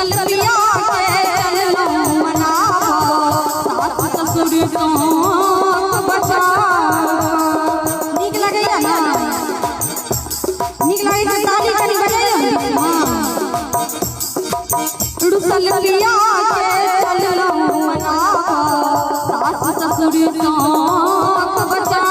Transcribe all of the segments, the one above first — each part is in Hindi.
रुसल पिया के चललो मनावा सास ससुर को बचा। नीक लगैया ना? नीक लागै छै ताली कनी बजाइयो हां। रुसल पिया के चललो मनावा सास ससुर को बचा।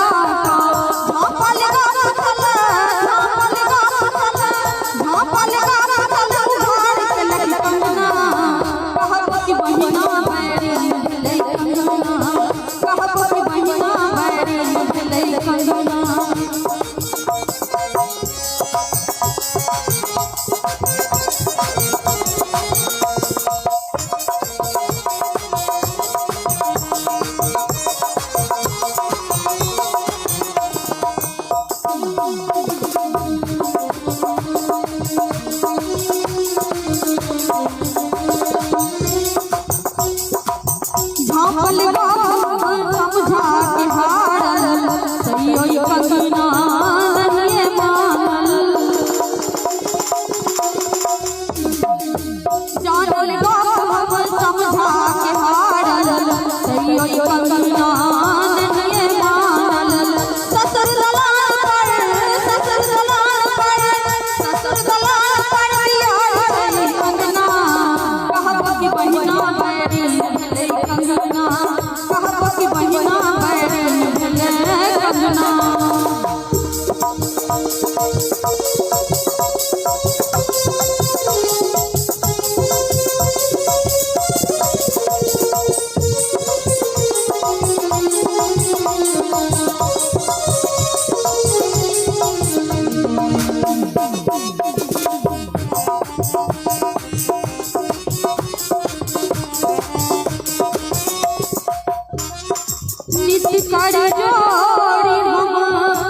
कर जोड़ी हम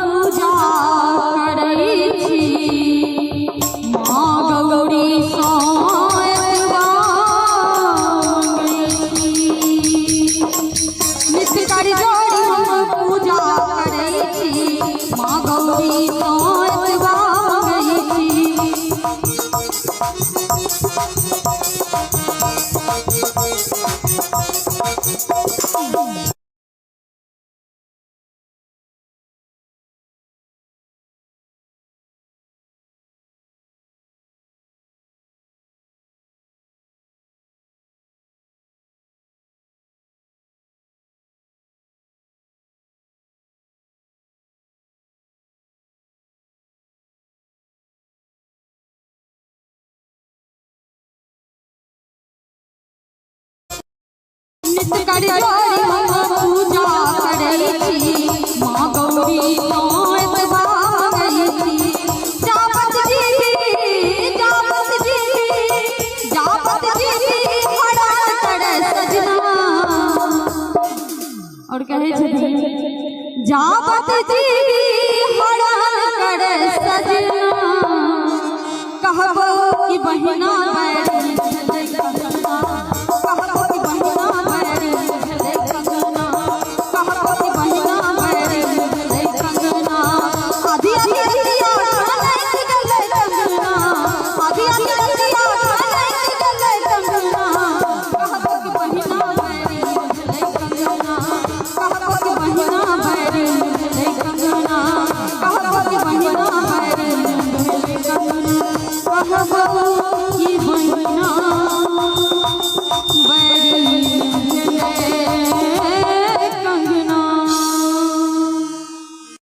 पूजा करै छी माँ गौरी नित्य कर जोड़ी हम पूजा करै छी माँ गौरी नित्य कर जोड़ी हम पूजा करै छी माँ गौरी जावत जी हरान करे सजना। और कहे छथिन जावत जी हरान करे सजना कहबो कि बहिना बैठ